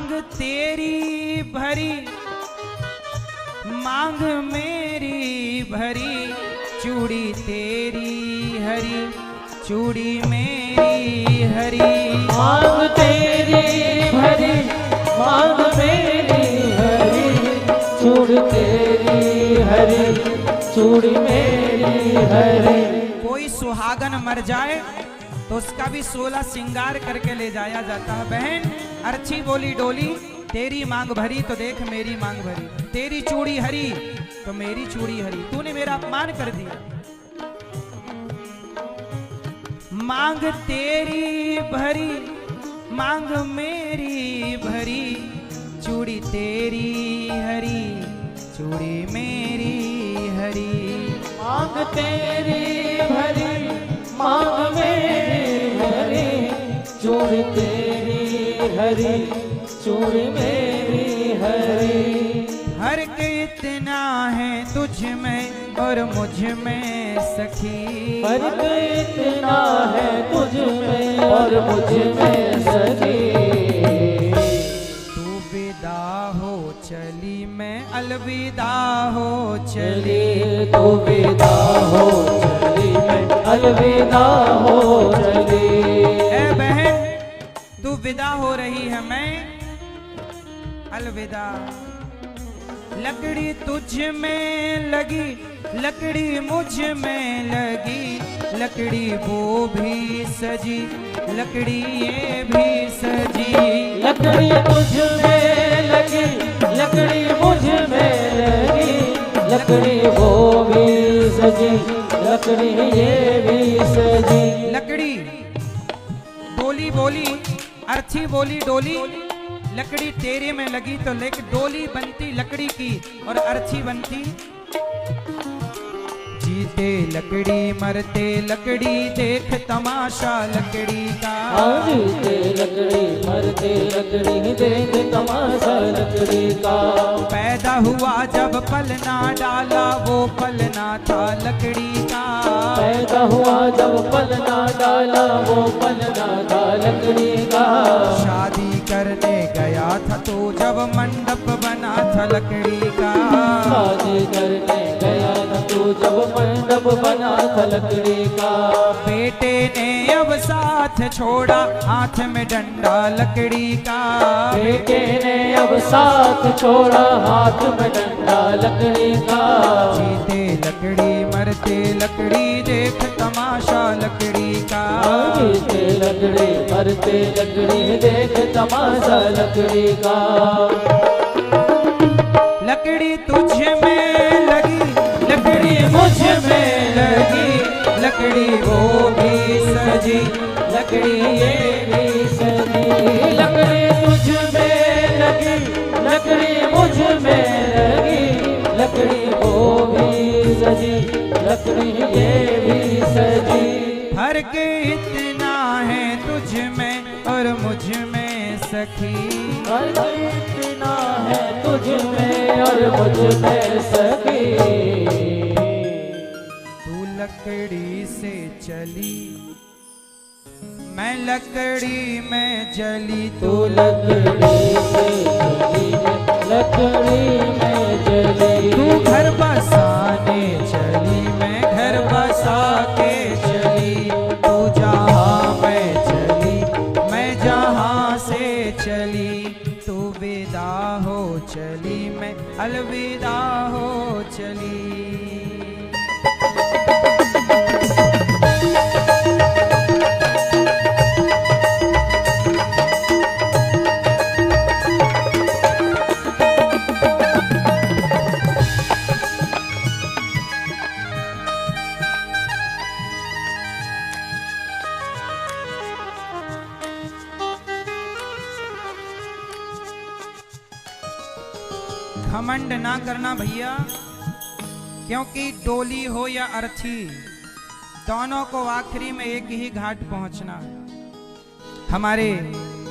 मांग तेरी भरी, मांग मेरी भरी, चूड़ी तेरी हरी, चूड़ी मेरी हरी। मांग तेरी भरी, मांग मेरी हरी, चूड़ी तेरी हरी, चूड़ी मेरी हरी। कोई सुहागन मर जाए तो उसका भी 16 श्रृंगार करके ले जाया जाता है। बहन अर्ची बोली डोली, तेरी मांग भरी तो देख मेरी मांग भरी, तेरी चूड़ी हरी तो मेरी चूड़ी हरी, तूने मेरा अपमान कर दिया। मांग तेरी भरी, मांग मेरी भरी, चूड़ी तेरी हरी, चूड़ी मेरी हरी। मांग तेरी भरी, मांग मेरी हरी, चूड़ी तेरी हरी, चूड़ी मेरी हरी। हर के इतना है तुझ में और मुझ में सखी, फर्क इतना है तुझ में और मुझ में सखी। तू विदा हो चली मैं अलविदा हो चली, तू विदा हो चली मैं अलविदा हो चली। ए बहन तू विदा हो रही है मैं अलविदा। लकड़ी तुझ में लगी, लकड़ी मुझ में लगी, लकड़ी वो भी सजी, लकड़ी ये भी सजी। लकड़ी तुझ में लगी, लकड़ी मुझ में लगी, लकड़ी वो भी सजी, लकड़ी ये भी सजी। लकड़ी डोली बोली, अर्थी बोली डोली, लकड़ी तेरे में लगी तो लेकिन डोली बनती लकड़ी की और अर्थी बनती। जीते लकड़ी मरते लकड़ी, देख तमाशा लकड़ी का। जीते लकड़ी मरते लकड़ी, देख तमाशा लकड़ी का। पैदा हुआ जब पलना डाला, वो पलना था लकड़ी का। पैदा हुआ जब पलना डाला, वो पलना था लकड़ी का। शादी करने गया था तो जब मंडप बना था लकड़ी का। शादी करने गया था तो जब मंडप बना था लकड़ी का। बेटे ने अब साथ छोड़ा, हाथ में डंडा लकड़ी का। बेटे ने अब साथ छोड़ा, हाथ में डंडा लकड़ी का। जीते लकड़ी मरते लकड़ी, देख तमाशा लकड़ी का। जीते लकड़ी मरते लकड़ी, देख तमाशा लकड़ी का। लकड़ी तुझ में लगी, लकड़ी मुझ में लगी, लकड़ी वो भी सजी, लकड़ी ये भी सजी। लकड़ी तुझ में लगी, लकड़ी मुझ में लगी, लकड़ी वो भी सजी, लकड़ी ये भी सजी। फर्क इतना है तुझ में और मुझ में सखी, फर्क इतना है तुझ में और मुझ में सखी। तू लकड़ी से चली, मैं लकड़ी में जली। तू लकड़ी से चली, लकड़ी में जली। तू घर बसाने चली, मैं घर बसा के चली। तू जहाँ मैं चली, मैं जहाँ से चली। तू विदा हो चली, मैं अलविदा हो चली। घमंड ना करना भैया, क्योंकि डोली हो या अर्थी, दोनों को आखिरी में एक ही घाट पहुंचना। हमारे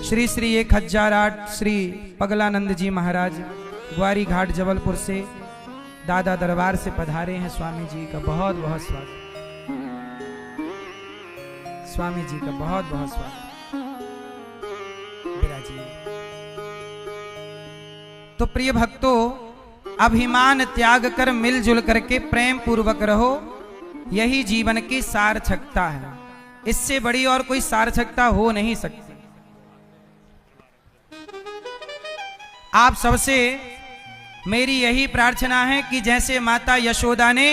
श्री श्री 1008 श्री पगलानंद जी महाराज ग्वारी घाट जबलपुर से दादा दरबार से पधारे हैं। स्वामी जी का बहुत बहुत स्वागत, स्वामी जी का बहुत बहुत स्वागत। विराजिए। तो प्रिय भक्तों, अभिमान त्याग कर मिलजुल करके प्रेम पूर्वक रहो, यही जीवन की सार्थकता है। इससे बड़ी और कोई सार्थकता हो नहीं सकती। आप सबसे मेरी यही प्रार्थना है कि जैसे माता यशोदा ने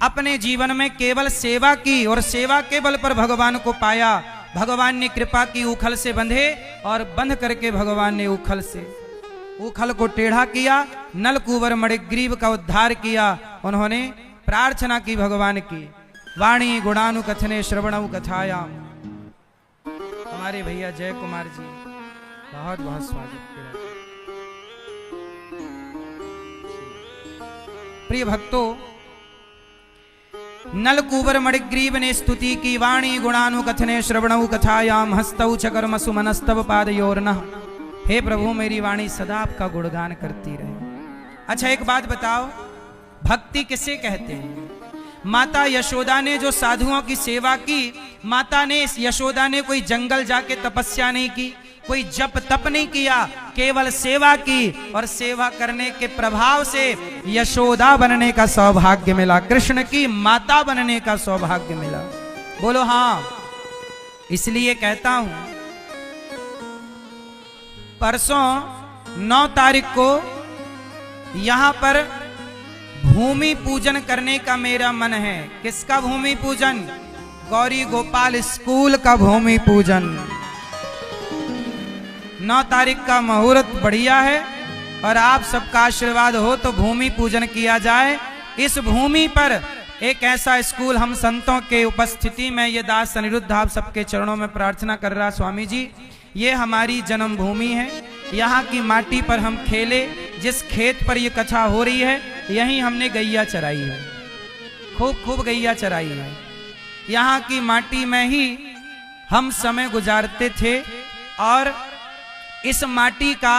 अपने जीवन में केवल सेवा की और सेवा के बल पर भगवान को पाया, भगवान ने कृपा की, उखल से बंधे और बंध करके भगवान ने उखल को टेढ़ा किया, नलकुवर मणिग्रीव का उद्धार किया। उन्होंने प्रार्थना की भगवान की, वाणी गुणानु कथने श्रवणौ कथायाम। हमारे भैया जय कुमार जी बहुत बहुत स्वागत। प्रिय भक्तों, नलकुबर मणिग्रीव ने स्तुति की, वाणी गुणानु कथने श्रवणौ कथायाम, हस्तौ च कर्मसु मनस्तव पादयोर्नः। हे प्रभु, मेरी वाणी सदा आपका गुणगान करती रहे। अच्छा, एक बात बताओ, भक्ति किसे कहते हैं? माता यशोदा ने जो साधुओं की सेवा की, माता ने यशोदा ने कोई जंगल जाके तपस्या नहीं की, कोई जप तप नहीं किया, केवल सेवा की, और सेवा करने के प्रभाव से यशोदा बनने का सौभाग्य मिला, कृष्ण की माता बनने का सौभाग्य मिला। बोलो हाँ। इसलिए कहता हूं, परसों 9 तारीख को यहां पर भूमि पूजन करने का मेरा मन है। किसका भूमि पूजन? गौरी गोपाल स्कूल का भूमि पूजन। 9 तारीख का मुहूर्त बढ़िया है और आप सबका आशीर्वाद हो तो भूमि पूजन किया जाए। इस भूमि पर एक ऐसा स्कूल, हम संतों के उपस्थिति में ये दास अनिरुद्ध आप सबके चरणों में प्रार्थना कर रहा, स्वामी जी ये हमारी जन्मभूमि है, यहाँ की माटी पर हम खेले, जिस खेत पर ये कथा हो रही है यहीं हमने गैया चराई है, खूब गैया चराई है। यहाँ की माटी में ही हम समय गुजारते थे और इस माटी का,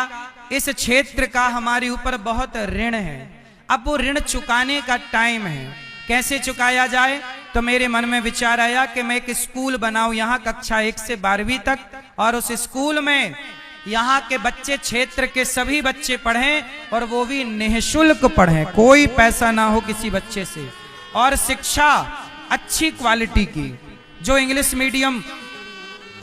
इस क्षेत्र का हमारे ऊपर बहुत ऋण है। अब वो ऋण चुकाने का टाइम है। कैसे चुकाया जाए? तो मेरे मन में विचार आया कि मैं एक स्कूल बनाऊं यहाँ कक्षा 1 से 12वीं तक, और उस स्कूल में यहाँ के बच्चे, क्षेत्र के सभी बच्चे पढ़ें और वो भी निःशुल्क पढ़ें, कोई पैसा ना हो किसी बच्चे से, और शिक्षा अच्छी क्वालिटी की। जो इंग्लिश मीडियम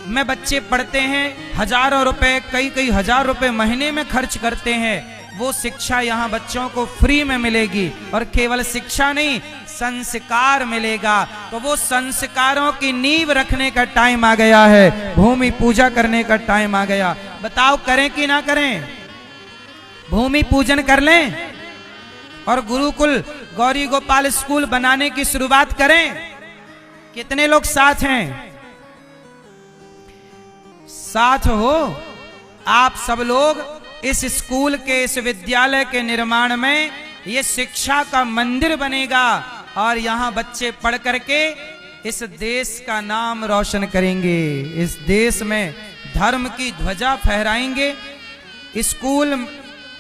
में बच्चे पढ़ते हैं, हजारों रुपए, कई हजार रुपए महीने में खर्च करते हैं, वो शिक्षा यहाँ बच्चों को फ्री में मिलेगी। और केवल शिक्षा नहीं, संस्कार मिलेगा। तो वो संस्कारों की नींव रखने का टाइम आ गया है, भूमि पूजा करने का टाइम आ गया। बताओ करें कि ना करें? भूमि पूजन कर लें और गुरुकुल गौरी गोपाल स्कूल बनाने की शुरुआत करें। कितने लोग साथ हैं? साथ हो आप सब लोग इस स्कूल के, इस विद्यालय के निर्माण में। ये शिक्षा का मंदिर बनेगा और यहाँ बच्चे पढ़ करके इस देश का नाम रोशन करेंगे, इस देश में धर्म की ध्वजा फहराएंगे। स्कूल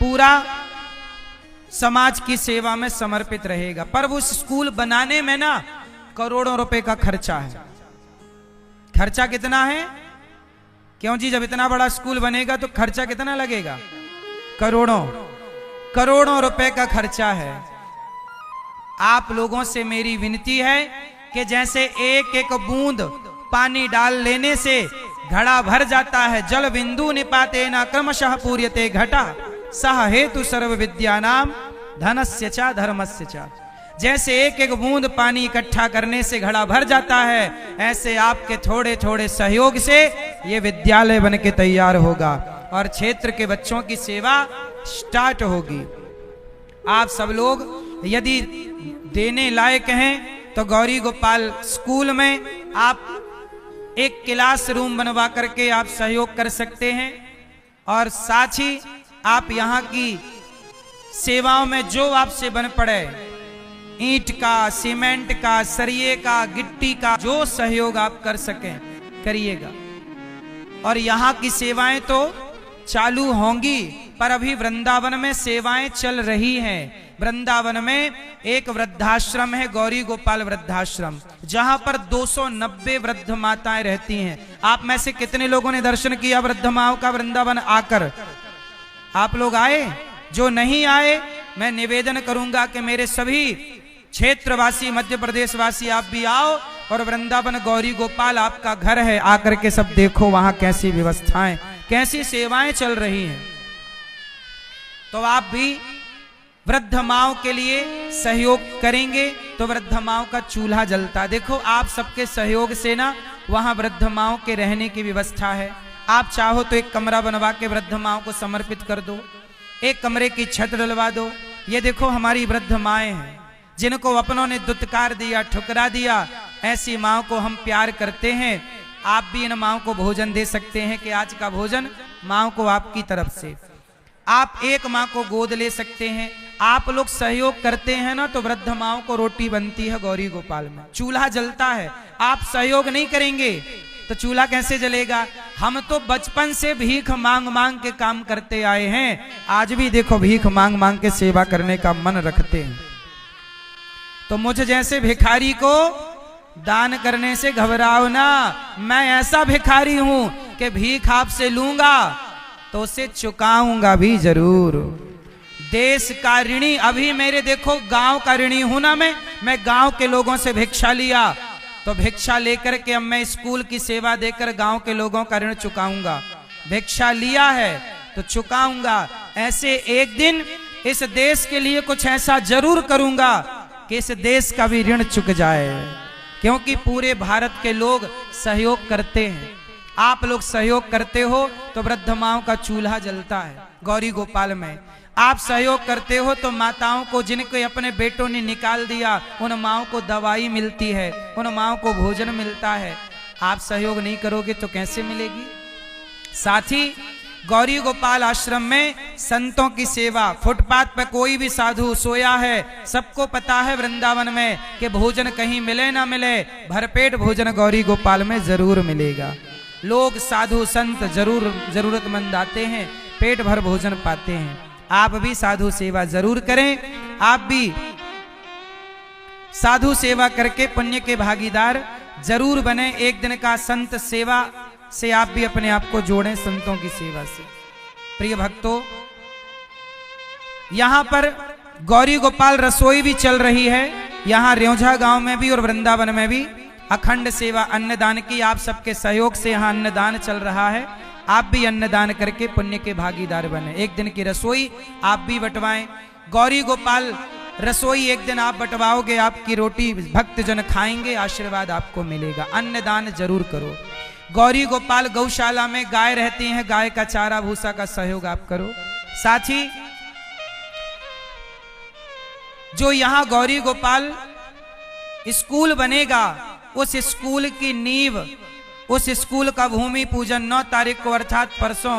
पूरा समाज की सेवा में समर्पित रहेगा। पर वो स्कूल बनाने में ना करोड़ों रुपए का खर्चा है। खर्चा कितना है? क्यों जी, जब इतना बड़ा स्कूल बनेगा तो खर्चा कितना लगेगा? करोड़ों रुपए का खर्चा है। आप लोगों से मेरी विनती है कि जैसे एक एक बूंद पानी डाल लेने से घड़ा भर जाता है, जल बिंदु निपाते न क्रमशः पूर्यते घटा, सह हेतु सर्व विद्यानाम धनस्य च धर्मस्य च। जैसे एक एक बूंद पानी इकट्ठा करने से घड़ा भर जाता है, ऐसे आपके थोड़े थोड़े सहयोग से ये विद्यालय बन के तैयार होगा और क्षेत्र के बच्चों की सेवा स्टार्ट होगी। आप सब लोग यदि देने लायक हैं तो गौरी गोपाल स्कूल में आप एक क्लास रूम बनवा करके आप सहयोग कर सकते हैं। और साथ ही आप यहाँ की सेवाओं में जो आपसे बन पड़े, ईंट का, सीमेंट का, सरिये का, गिट्टी का, जो सहयोग आप कर सकें करिएगा। और यहाँ की सेवाएं तो चालू होंगी, पर अभी वृंदावन में सेवाएं चल रही हैं। वृंदावन में एक वृद्धाश्रम है, गौरी गोपाल वृद्धाश्रम, जहां पर 290 वृद्ध माताएं रहती हैं। आप में से कितने लोगों ने दर्शन किया वृद्ध माओं का वृंदावन आकर? आप लोग आए? जो नहीं आए मैं निवेदन करूंगा कि मेरे सभी क्षेत्रवासी मध्य प्रदेश वासी आप भी आओ और वृंदावन गौरी गोपाल आपका घर है, आकर के सब देखो वहां कैसी व्यवस्थाएं कैसी सेवाएं चल रही हैं। तो आप भी वृद्ध माओ के लिए सहयोग करेंगे तो वृद्ध माओ का चूल्हा जलता। देखो आप सबके सहयोग से ना वहां वृद्ध माओ के रहने की व्यवस्था है। आप चाहो तो एक कमरा बनवा के वृद्ध माओ को समर्पित कर दो, एक कमरे की छत डलवा दो। ये देखो हमारी वृद्ध माएँ हैं जिनको अपनों ने दुत्कार दिया, ठुकरा दिया, ऐसी माओ को हम प्यार करते हैं। आप भी इन माओ को भोजन दे सकते हैं कि आज का भोजन माओ को आपकी तरफ से। आप एक माँ को गोद ले सकते हैं। आप लोग सहयोग करते हैं ना तो वृद्ध माओ को रोटी बनती है गौरी गोपाल में, चूल्हा जलता है। आप सहयोग नहीं करेंगे तो चूल्हा कैसे जलेगा। हम तो बचपन से भीख मांग मांग के काम करते आए हैं, आज भी देखो भीख मांग मांग के सेवा करने का मन रखते हैं। तो मुझ जैसे भिखारी को दान करने से घबराओ ना। मैं ऐसा भिखारी हूं कि भीख आपसे लूंगा तो उसे चुकाऊंगा भी जरूर। देश का ऋणी, अभी मेरे देखो गांव का ऋणी हूं ना मैं गांव के लोगों से भिक्षा लिया तो भिक्षा लेकर के अब मैं स्कूल की सेवा देकर गांव के लोगों का ऋण चुकाऊंगा। भिक्षा लिया है तो चुकाऊंगा। ऐसे एक दिन इस देश के लिए कुछ ऐसा जरूर करूंगा कि इस देश का भी ऋण चुक जाए, क्योंकि पूरे भारत के लोग सहयोग करते हैं। आप लोग सहयोग करते हो तो वृद्ध माओ का चूल्हा जलता है गौरी गोपाल में। आप सहयोग करते हो तो माताओं को जिनके अपने बेटों ने निकाल दिया उन माओ को दवाई मिलती है, उन माओ को भोजन मिलता है। आप सहयोग नहीं करोगे तो कैसे मिलेगी। साथ ही गौरी गोपाल आश्रम में संतों की सेवा, फुटपाथ पर कोई भी साधु सोया है, सबको पता है वृंदावन में कि भोजन कहीं मिले ना मिले, भरपेट भोजन गौरी गोपाल में जरूर मिलेगा। लोग साधु संत जरूर जरूरतमंद आते हैं, पेट भर भोजन पाते हैं। आप भी साधु सेवा जरूर करें, आप भी साधु सेवा करके पुण्य के भागीदार जरूर बने। एक दिन का संत सेवा से आप भी अपने आप को जोड़ें संतों की सेवा से। प्रिय भक्तों, यहां पर गौरी गोपाल रसोई भी चल रही है, यहां रेौझा गांव में भी और वृंदावन में भी अखंड सेवा अन्नदान की। आप सबके सहयोग से यहाँ अन्नदान चल रहा है। आप भी अन्नदान करके पुण्य के भागीदार बने। एक दिन की रसोई आप भी बंटवाएं। गौरी गोपाल रसोई एक दिन आप बंटवाओगे, आपकी रोटी भक्तजन खाएंगे, आशीर्वाद आपको मिलेगा। अन्नदान जरूर करो। गौरी गोपाल गौशाला में गाय रहती हैं, गाय का चारा भूसा का सहयोग आप करो। साथ ही जो यहाँ गौरी गोपाल स्कूल बनेगा उस स्कूल की नींव, उस स्कूल का भूमि पूजन 9 तारीख को अर्थात परसों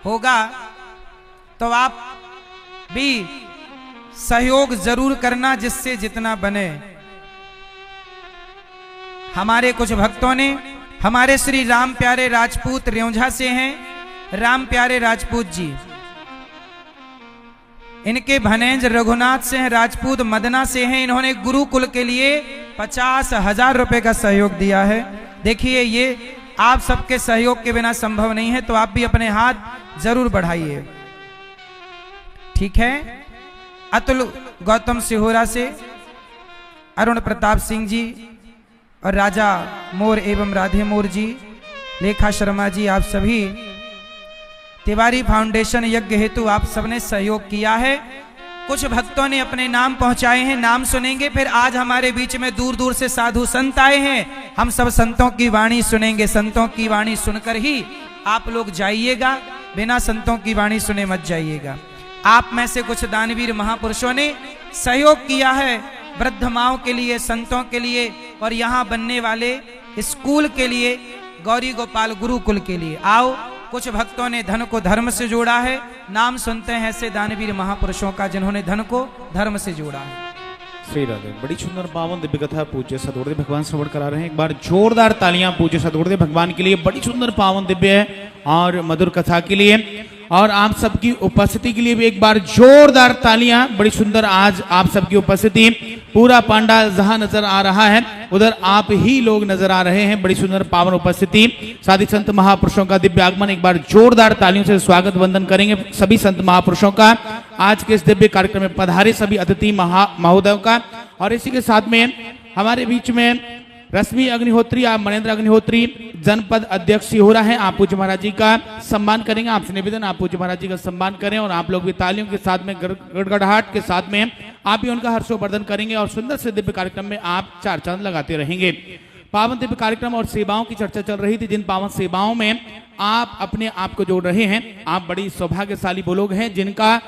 होगा। तो आप भी सहयोग जरूर करना जिससे जितना बने। हमारे कुछ भक्तों ने, हमारे श्री राम प्यारे राजपूत रेौझा से हैं, राम प्यारे राजपूत जी, इनके भनेज रघुनाथ से हैं, राजपूत मदना से हैं। इन्होंने गुरुकुल के लिए 50,000 रुपए का सहयोग दिया है। देखिए ये आप सबके सहयोग के बिना संभव नहीं है, तो आप भी अपने हाथ जरूर बढ़ाइए। ठीक है। अतुल गौतम सिहोरा से, अरुण प्रताप सिंह जी और राजा मोर एवं राधे मोर जी, लेखा शर्मा जी, आप सभी तिवारी फाउंडेशन यज्ञ हेतु आप सबने सहयोग किया है। कुछ भक्तों ने अपने नाम पहुंचाए हैं, नाम सुनेंगे। फिर आज हमारे बीच में दूर दूर से साधु संत आए हैं, हम सब संतों की वाणी सुनेंगे। संतों की वाणी सुनकर ही आप लोग जाइएगा, बिना संतों की वाणी सुने मत जाइएगा। आप में से कुछ दानवीर महापुरुषों ने सहयोग किया है वृद्ध माओं के लिए, संतों के लिए और यहाँ बनने वाले स्कूल के लिए, गौरी गोपाल गुरुकुल के लिए। आओ, कुछ भक्तों ने धन को धर्म से जोड़ा है। नाम सुनते हैं ऐसे दानवीर महापुरुषों का जिन्होंने धन को धर्म से जोड़ा है। श्री राधे। बड़ी सुंदर पावन दिव्य कथा पूज्य सदगुरुदेव भगवान श्रवण करा रहे हैं। एक बार जोरदार तालियां पूज्य सदगुरुदेव भगवान के लिए। बड़ी सुंदर पावन दिव्य है और मधुर कथा के लिए। और आप सबकी उपस्थिति के लिए भी एक बार जोरदार तालियां। बड़ी सुंदर आज आप सबकी उपस्थिति, पूरा पंडाल जहां नजर आ रहा है उधर आप ही लोग नजर आ रहे हैं। बड़ी सुंदर पावन उपस्थिति, साथी संत महापुरुषों का दिव्य आगमन। एक बार जोरदार तालियों से स्वागत वंदन करेंगे सभी संत महापुरुषों का, आज के इस दिव्य कार्यक्रम में पधारे सभी अतिथि महोदयों का। और इसी के साथ में हमारे बीच में रश्मि अग्निहोत्री, आप मनेन्द्र अग्निहोत्री जनपद अध्यक्ष सिहोरा है, आप पूज्य महाराज जी का सम्मान करेंगे। आपसे निवेदन आप पूज्य महाराज जी का सम्मान करें और आप लोग भी तालियों के साथ में गड़गड़ाहट के साथ में आप भी उनका हर्षोवर्धन करेंगे और सुंदर से दिव्य कार्यक्रम में आप चार चांद लगाते रहेंगे। पावन दिव्य कार्यक्रम और सेवाओं की चर्चा चल रही थी, जिन पावन सेवाओं में आप अपने आप को जोड़ रहे हैं। आप बड़ी सौभाग्यशाली वो लोग हैं जिनका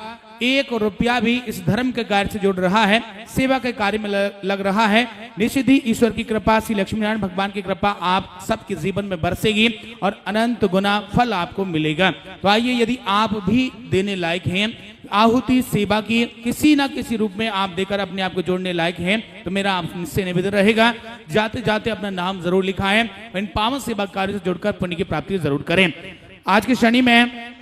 1 रुपया भी इस धर्म के कार्य से जुड़ रहा है, सेवा के कार्य में लग रहा है। निश्चित ही ईश्वर की कृपा, श्री लक्ष्मी नारायण भगवान की कृपा आप सबके जीवन में बरसेगी और अनंत गुना फल आपको मिलेगा। तो आइए, यदि आप भी देने लायक हैं, आहुति सेवा की किसी ना किसी रूप में आप देकर अपने आप को जोड़ने लायक हैं, तो मेरा आपसे निवेदन रहेगा जाते जाते अपना नाम जरूर लिखाएं और इन पावन सेवा कार्य से जुड़कर पुण्य की प्राप्ति जरूर करें। आज के शनि में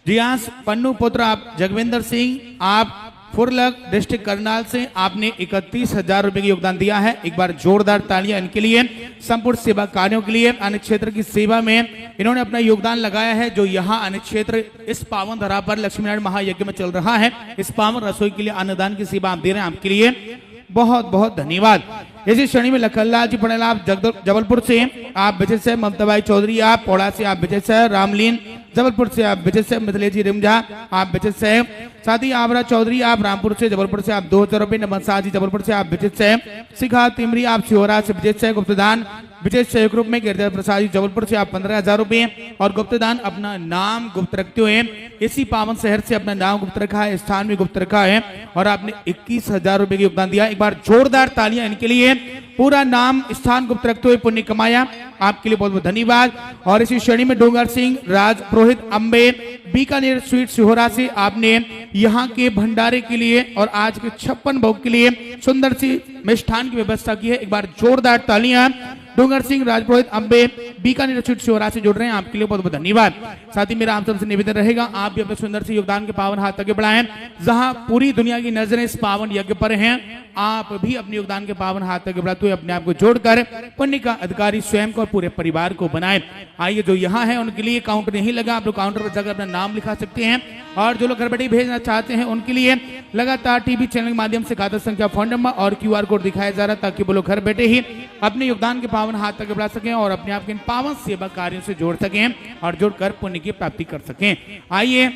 जियास पन्नू पुत्र आप जगविंदर सिंह, आप फुरलग डिस्ट्रिक्ट करनाल से आपने 31,000 रुपए का योगदान दिया है। एक बार जोरदार तालियां इनके लिए, संपूर्ण सेवा कार्यों के लिए। अन्य क्षेत्र की सेवा में इन्होंने अपना योगदान लगाया है, जो यहाँ अन्य क्षेत्र इस पावन धरा पर लक्ष्मी नारायण महायज्ञ में चल रहा है, इस पावन रसोई के लिए अन्नदान की सेवा आप दे रहे हैं, आपके लिए बहुत बहुत धन्यवाद। इसी श्रेणी में लखनलाल जी पटेल आप जबलपुर से, आप विजय से ममताबाई चौधरी, आप पौड़ा से आप विजय से, रामलीन जबलपुर से आप विजय से, मिथिलेश जी रिमझा आप विजय से, साथ ही आबरा चौधरी आप रामपुर से जबलपुर से आप 2,000 रुपए, नमन शाह जी जबलपुर से आप विजय से, शिखा तिमरी आप सिहोरा से विजय से, गुप्तदान विजय सहयोग रूप में गिरधर प्रसाद जी जबलपुर से आप 15,000 रुपए और गुप्तदान अपना नाम गुप्त रखते हुए इसी पावन शहर से अपना नाम गुप्त रखा है, स्थान भी गुप्त रखा है और आपने 21,000 रुपए का योगदान दिया। एक बार जोरदार तालियां इनके लिए, पूरा नाम स्थान गुप्त रखते हुए पुण्य कमाया, आपके लिए बहुत बहुत धन्यवाद। और इसी श्रेणी में डोंगर सिंह राज पुरोहित अम्बे बीकानेर स्वीट सिहोरा से आपने यहाँ के भंडारे के लिए और आज के 56 भोग के लिए सुंदर सी मिष्ठान की व्यवस्था की है। एक बार जोरदार तालियां डोंगर सिंह राजपुरोहित अम्बे बीकानेर स्वीट सिहोरा से जुड़ रहे हैं, आपके लिए बहुत बहुत धन्यवाद। साथ ही मेरा आप सबसे निवेदन रहेगा, आप भी अपने सुंदर से योगदान के पावन हाथ आगे बढ़ाएं। जहां पूरी दुनिया की नजरें इस पावन यज्ञ पर हैं, आप भी अपने योगदान के पावन हाथ आगे बढ़ाते हुए अपने आप को जोड़कर पुण्य का अधिकारी स्वयं को और पूरे परिवार को बनाएं। आइए, जो यहाँ है उनके लिए काउंटर नहीं लगा, आप लोग काउंटर पर जाकर अपना नाम लिखा सकते हैं और जो लोग घर बैठे भेजना चाहते हैं उनके लिए लगातार टीवी चैनल के माध्यम से खाता संख्या, फोन नंबर और QR कोड दिखाया जा रहा है, ताकि वो लोग घर बैठे ही अपने योगदान के पावन हाथ तक बढ़ा सकें और अपने आप के इन पावन सेवा कार्यों से जोड़ सकें और जोड़कर पुण्य की प्राप्ति कर सकें। आइए,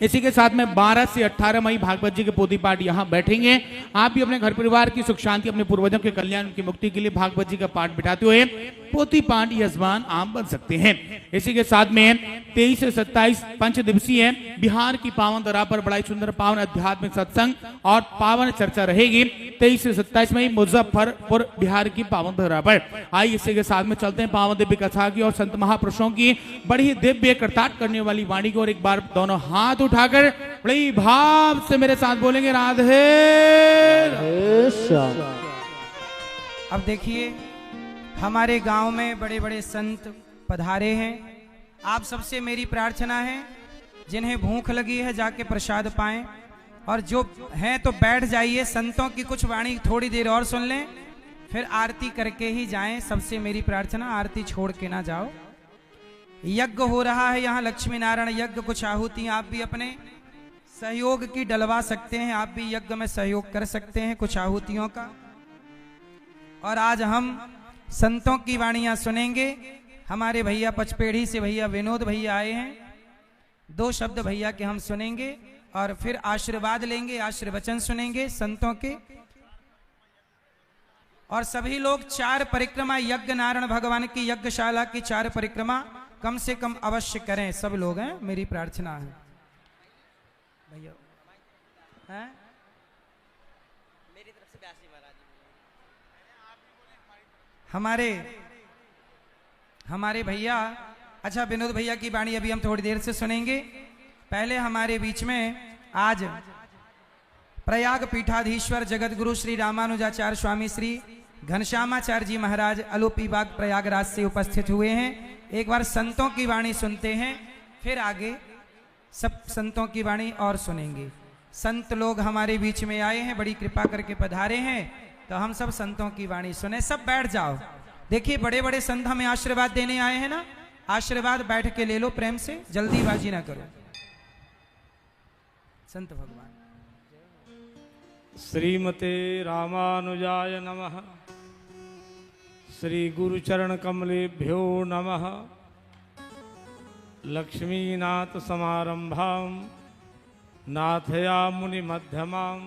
इसी के साथ में 12 से 18 मई भागवत जी के पोथी पाठ यहाँ बैठेंगे। आप भी अपने घर परिवार की सुख शांति, अपने पूर्वजों के कल्याण, उनकी मुक्ति के लिए भागवत जी का पाठ बिठाते हुए पोथी पाठ यजमान आप बन सकते हैं। इसी के साथ में 23 से 27 पंच दिवसीय बिहार की पावन धरा पर बड़ा सुंदर पावन आध्यात्मिक सत्संग और पावन चर्चा रहेगी 23 से 27 मई मुजफ्फरपुर बिहार की पावन धरा पर। आइए, इसी के साथ में चलते हैं पावन दिव्य कथा की और संत महापुरुषों की बड़ी दिव्य करताट करने वाली वाणी को। और एक बार दोनों हाथ उठाकर बड़ी भाव से मेरे साथ बोलेंगे राधे। अब देखिए, हमारे गांव में बड़े बड़े संत पधारे हैं। आप सबसे मेरी प्रार्थना है, जिन्हें भूख लगी है जाके प्रसाद पाएं और जो हैं तो बैठ जाइए, संतों की कुछ वाणी थोड़ी देर और सुन लें, फिर आरती करके ही जाएं। सबसे मेरी प्रार्थना, आरती छोड़ के ना जाओ। यज्ञ हो रहा है यहाँ, लक्ष्मी नारायण यज्ञ, कुछ आहुति आप भी अपने सहयोग की डलवा सकते हैं, आप भी यज्ञ में सहयोग कर सकते हैं कुछ आहुतियों का। और आज हम संतों की वाणियां सुनेंगे। हमारे भैया पचपेड़ी से भैया विनोद भैया आए हैं, 2 शब्द भैया के हम सुनेंगे और फिर आशीर्वाद लेंगे, आशीर्वचन सुनेंगे संतों के। और सभी लोग 4 परिक्रमा यज्ञ नारायण भगवान की यज्ञशाला की 4 परिक्रमा कम से कम अवश्य करें सब लोग, हैं मेरी प्रार्थना है भैया। हैं मेरी तरफ से व्यासी महाराज, हमारे भैया। अच्छा, विनोद भैया की वाणी अभी हम थोड़ी देर से सुनेंगे। पहले हमारे बीच में आज प्रयाग पीठाधीश्वर जगत गुरु श्री रामानुजाचार्य स्वामी श्री घनश्यामाचार्य जी महाराज अलूपीबाग प्रयागराज से उपस्थित हुए हैं। एक बार संतों की वाणी सुनते हैं, फिर आगे सब संतों की वाणी और सुनेंगे। संत लोग हमारे बीच में आए हैं, बड़ी कृपा करके पधारे हैं, तो हम सब संतों की वाणी सुने। सब बैठ जाओ। देखिए बड़े बड़े संत हमें आशीर्वाद देने आए हैं ना, आशीर्वाद बैठ के ले लो प्रेम से, जल्दीबाजी ना करो। संत भगवान। श्रीमते रामानुजाय नमः। श्री गुरुचरण कमलेभ्यो नमः। लक्ष्मीनाथ समारंभां नाथया मुनि मध्यमां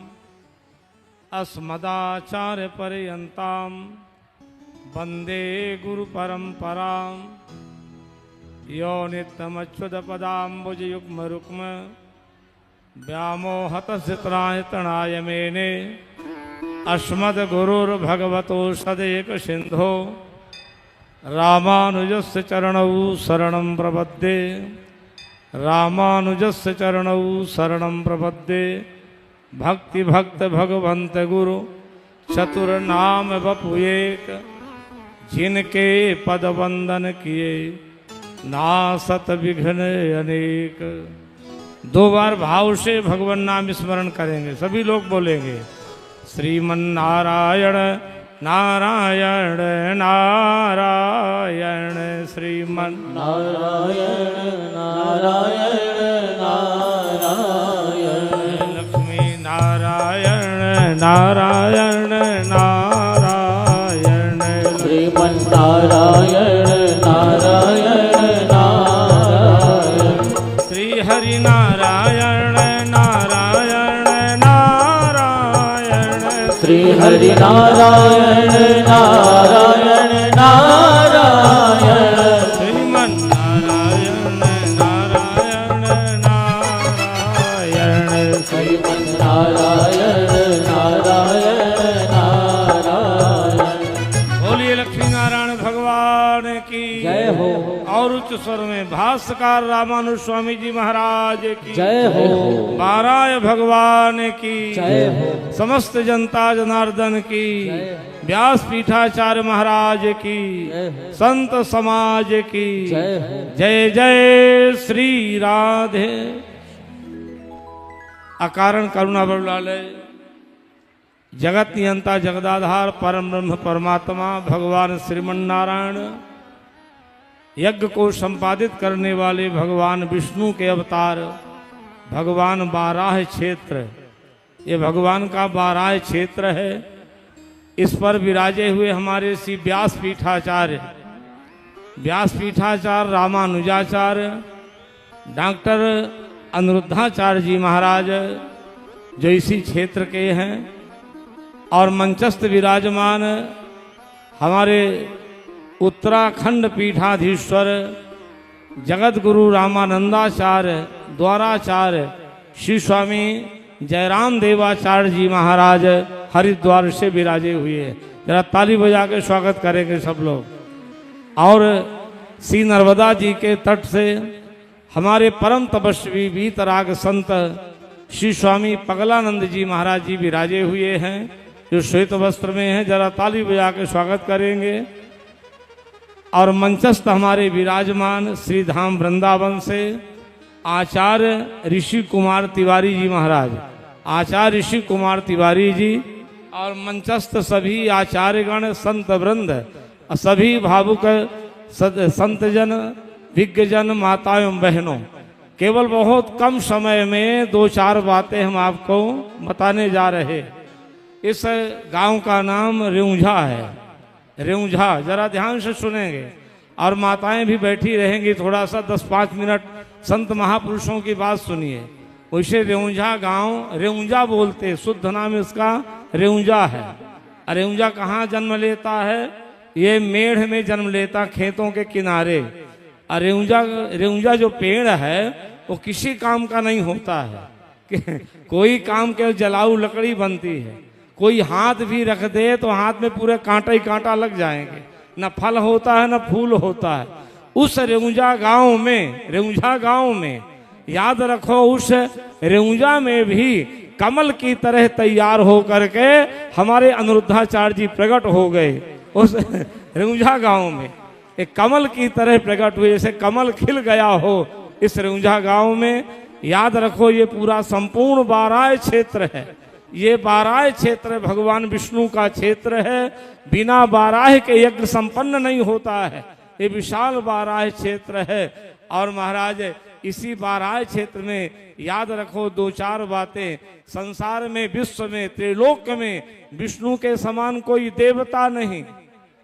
अस्मदाचार्य पर्यन्तां वंदे गुरु परंपरां। यो नित्यमच्युतपदाम्बुज युग्म रुक्म व्यामोहतसित्रायतनाय मेने अस्मद्गुरुर्भगवतोऽस्य सिन्धो रामानुजस्य चरणौ शरणं प्रपद्ये। रामानुजस्य चरणौ शरणं प्रपद्ये। भक्ति भक्त भगवंत गुरु चतुर्नाम बपुएक। जिनके पद वंदन किए नासत विघ्न अनेक। दो बार भाव से भगवान नाम स्मरण करेंगे, सभी लोग बोलेंगे श्रीमन्नारायण नारायण नारायण श्रीमन नारायण नारायण नारायण लक्ष्मी नारायण नारायण नारायण श्रीमन नारायण नारायण नारायण श्री हरि नारायण नारायण नारायण श्री हरि नारायण नारायण नारायण श्रीमन नारायण नारायण नारायण श्रीमन नारायण नारायण नारायण। बोलिए लक्ष्मी नारायण भगवान की जय हो। और उच्च स्वर में भाष्यकार रामानुज स्वामी जी महाराज की जय हो। बाराय भगवान की जय हो। समस्त जनता जनार्दन की जय व्यास पीठाचार्य महाराज की जय हो। संत समाज की जय हो। जय जय श्री राधे। अकारण करुणा बरुलालय जगत नियंता जगदाधार परम ब्रह्म परमात्मा भगवान श्रीमन्नारायण यज्ञ को संपादित करने वाले भगवान विष्णु के अवतार भगवान बाराह क्षेत्र, ये भगवान का बाराह क्षेत्र है। इस पर विराजे हुए हमारे श्री व्यास पीठाचार्य रामानुजाचार्य डॉक्टर अनिरुद्धाचार्य जी महाराज जो इसी क्षेत्र के हैं, और मंचस्थ विराजमान हमारे उत्तराखंड पीठाधीश्वर जगत गुरु रामानंदाचार्य द्वाराचार्य श्री स्वामी जयराम देवाचार्य जी महाराज हरिद्वार से विराजे हुए हैं। जरा ताली बजा के स्वागत करेंगे सब लोग। और श्री नर्मदा जी के तट से हमारे परम तपस्वी वीतराग संत श्री स्वामी पगलानंद जी महाराज जी विराजे हुए हैं, जो श्वेत वस्त्र में हैं। जरा ताली बजा के स्वागत करेंगे। और मंचस्थ हमारे विराजमान श्री धाम वृंदावन से आचार्य ऋषि कुमार तिवारी जी महाराज, आचार्य ऋषि कुमार तिवारी जी, और मंचस्थ सभी आचार्यगण संत वृंद, सभी भावुक संतजन विज्ञजन माता एवं बहनों, केवल बहुत कम समय में दो चार बातें हम आपको बताने जा रहे। इस गांव का नाम रेऊंझा है। रेऊंझा जरा ध्यान से सुनेंगे, और माताएं भी बैठी रहेंगी। थोड़ा सा 10-5 मिनट संत महापुरुषों की बात सुनिए। वैसे रेऊंझा गांव रेऊंझा बोलते, शुद्ध नाम इसका रेऊंझा है। रेऊंझा कहाँ जन्म लेता है? ये मेढ़ में जन्म लेता, खेतों के किनारे। रेऊंझा जो पेड़ है वो किसी काम का नहीं होता है। कोई काम के जलाऊ लकड़ी बनती है, कोई हाथ भी रख दे तो हाथ में पूरे कांटा ही कांटा लग जाएंगे, न फल होता है न फूल होता है। उस रेऊंझा गांव में याद रखो, उस रेऊंझा में भी कमल की तरह तैयार हो करके हमारे अनिरुद्धाचार्य जी प्रकट हो गए। उस रेऊंझा गांव में एक कमल की तरह प्रकट हुए, जैसे कमल खिल गया हो इस रेऊंझा गांव में। याद रखो ये पूरा संपूर्ण बाराय क्षेत्र है। ये बाराय क्षेत्र भगवान विष्णु का क्षेत्र है। बिना बाराह के यज्ञ संपन्न नहीं होता है। ये विशाल बाराय क्षेत्र है। और महाराज इसी बाराय क्षेत्र में याद रखो दो चार बातें। संसार में, विश्व में, त्रिलोक में विष्णु के समान कोई देवता नहीं,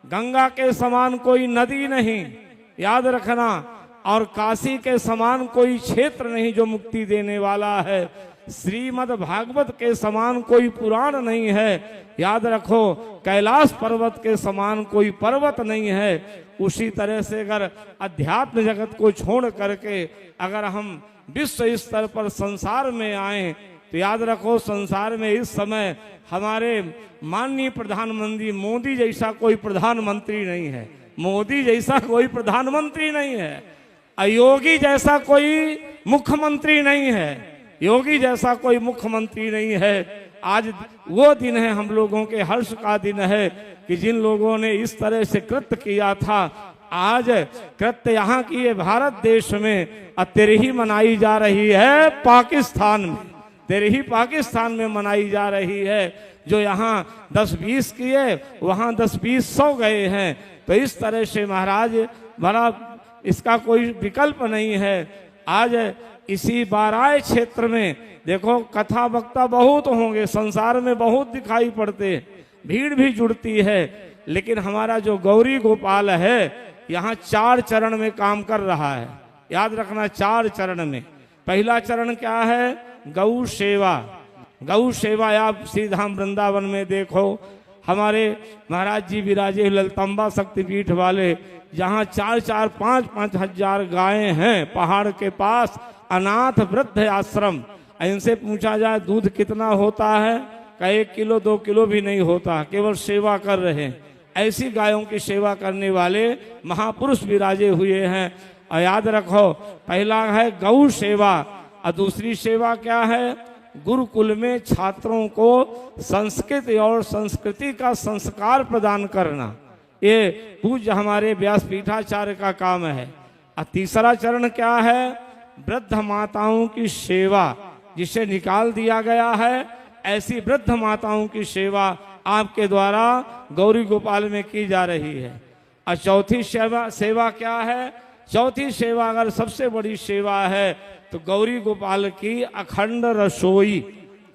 गंगा के समान कोई नदी नहीं, याद रखना। और काशी के समान कोई क्षेत्र नहीं जो मुक्ति देने वाला है। श्रीमद् भागवत के समान कोई पुराण नहीं है, याद रखो। कैलाश पर्वत के समान कोई पर्वत नहीं है। उसी तरह से अगर अध्यात्म जगत को छोड़ करके अगर हम विश्व स्तर पर संसार में आए तो याद रखो संसार में इस समय हमारे माननीय प्रधानमंत्री मोदी जैसा कोई प्रधानमंत्री नहीं है। मोदी जैसा कोई प्रधानमंत्री नहीं है। योगी जैसा कोई मुख्यमंत्री नहीं है। योगी जैसा कोई मुख्यमंत्री नहीं है। आज वो दिन है, हम लोगों के हर्ष का दिन है कि जिन लोगों ने इस तरह से कृत्य किया था, आज कृत्य यहाँ की ये भारत देश में तेरे ही मनाई जा रही है पाकिस्तान में। तेरे ही पाकिस्तान में मनाई जा रही है। जो यहाँ 10-20 किए वहाँ 10-20-100 गए हैं। तो इस तरह से महाराज बड़ा इसका कोई विकल्प नहीं है। आज इसी बाराय क्षेत्र में देखो कथा वक्ता बहुत होंगे, संसार में बहुत दिखाई पड़ते, भीड़ भी जुड़ती है। लेकिन हमारा जो गौरी गोपाल है यहाँ 4 चरण में काम कर रहा है। याद रखना 4 चरण में। पहला चरण क्या है? गौ सेवा। गौ सेवा आप श्रीधाम वृंदावन में देखो, हमारे महाराज जी विराजे ललतंबा शक्तिपीठ वाले, जहाँ 4-4, 5-5 हजार गायें हैं पहाड़ के पास। अनाथ वृद्ध आश्रम। इनसे पूछा जाए दूध कितना होता है, का 1 किलो 2 किलो भी नहीं होता, केवल सेवा कर रहे हैं। ऐसी गायों की सेवा करने वाले महापुरुष विराजे हुए हैं। और याद रखो पहला है गौ सेवा और दूसरी सेवा क्या है? गुरुकुल में छात्रों को संस्कृत और संस्कृति का संस्कार प्रदान करना। ये पूज्य हमारे व्यासपीठाचार्य का काम है। और तीसरा चरण क्या है? वृद्ध माताओं की सेवा, जिसे निकाल दिया गया है। ऐसी वृद्ध माताओं की सेवा आपके द्वारा गौरी गोपाल में की जा रही है। और चौथी सेवा क्या है? चौथी सेवा अगर सबसे बड़ी सेवा है तो गौरी गोपाल की अखंड रसोई।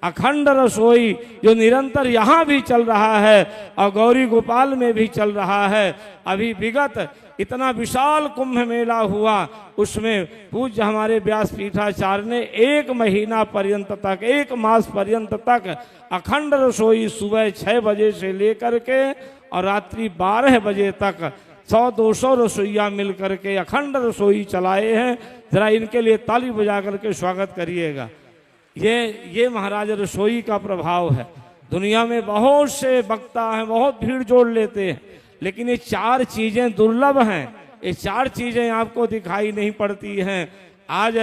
अखंड रसोई जो निरंतर यहाँ भी चल रहा है और गौरी गोपाल में भी चल रहा है। अभी विगत इतना विशाल कुंभ मेला हुआ, उसमें पूज्य हमारे व्यासपीठाचार्य ने 1 महीना पर्यंत तक, 1 मास पर्यंत तक अखंड रसोई सुबह 6 बजे से लेकर के और रात्रि 12 बजे तक 100-200 रसोइया मिल करके अखंड रसोई चलाए हैं। जरा इनके लिए ताली बजा करके स्वागत करिएगा। ये महाराज रसोई का प्रभाव है। दुनिया में बहुत से वक्ता हैं, बहुत भीड़ जोड़ लेते हैं, लेकिन ये 4 चीजें दुर्लभ हैं। ये 4 चीजें आपको दिखाई नहीं पड़ती हैं। आज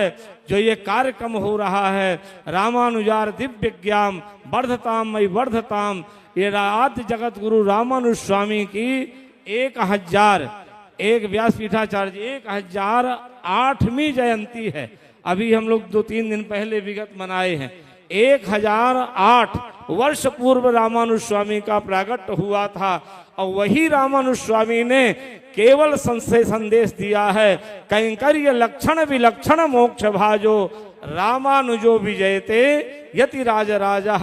जो ये कार्यक्रम हो रहा है रामानुजार दिव्य ज्ञान वर्धताम मई वर्धताम, ये आद्य जगत गुरु रामानुज स्वामी की 1001 व्यासपीठाचार्य जी 1008वीं जयंती है। अभी हम लोग 2-3 दिन पहले विगत मनाए हैं। 1008 वर्ष पूर्व रामानुज स्वामी का प्रागट्य हुआ था। और वही रामानुज स्वामी ने केवल संदेश दिया है, कैंकर्य लक्षण विलक्षण मोक्ष भाजो रामानुजो विजयते यति राज राजा।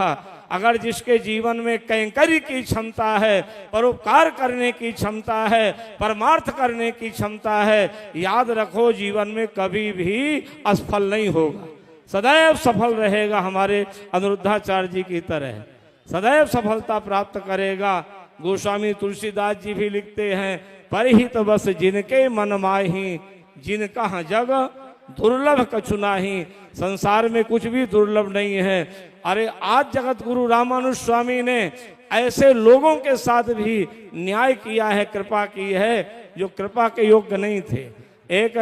अगर जिसके जीवन में कैंकर्य की क्षमता है, परोपकार करने की क्षमता है, परमार्थ करने की क्षमता है, याद रखो जीवन में कभी भी असफल नहीं होगा, सदैव सफल रहेगा। हमारे अनुरुद्धाचार्य जी की तरह सदैव सफलता प्राप्त करेगा। गोस्वामी तुलसीदास जी भी लिखते हैं, परिहित बस जिनके मन माही, जिनका जग दुर्लभ कछु नाही। संसार में कुछ भी दुर्लभ नहीं है। अरे आज जगत गुरु रामानुज स्वामी ने ऐसे लोगों के साथ भी न्याय किया है, कृपा की है, जो कृपा के योग्य नहीं थे। एक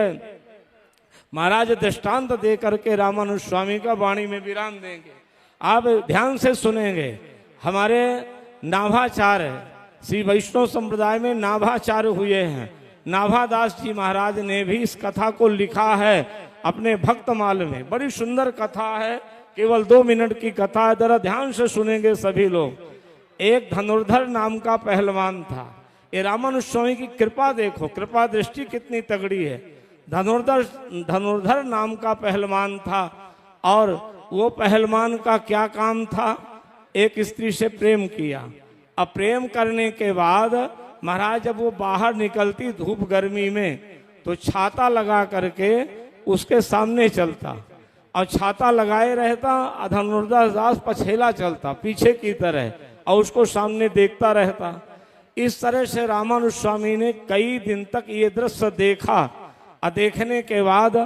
महाराज दृष्टांत दे करके रामानुज स्वामी का वाणी में विराम देंगे, आप ध्यान से सुनेंगे। हमारे नाभाचार्य श्री वैष्णव संप्रदाय में नाभाचार्य हुए हैं। नाभादास जी महाराज ने भी इस कथा को लिखा है अपने भक्तमाल में। बड़ी सुंदर कथा है, केवल 2 मिनट की कथा है, जरा ध्यान से सुनेंगे सभी लोग। एक धनुर्धर नाम का पहलवान था। ये रामानुज स्वामी की कृपा देखो, कृपा दृष्टि कितनी तगड़ी है। धनुर्धर नाम का पहलवान था और वो पहलवान का क्या काम था, एक स्त्री से प्रेम किया। अब प्रेम करने के बाद महाराज जब वो बाहर निकलती धूप गर्मी में तो छाता लगा करके उसके सामने चलता और छाता लगाए रहता। धनुर्धर दास पछेला चलता पीछे की तरह और उसको सामने देखता रहता। इस तरह से रामानुज स्वामी ने कई दिन तक ये दृश्य देखा और देखने के बाद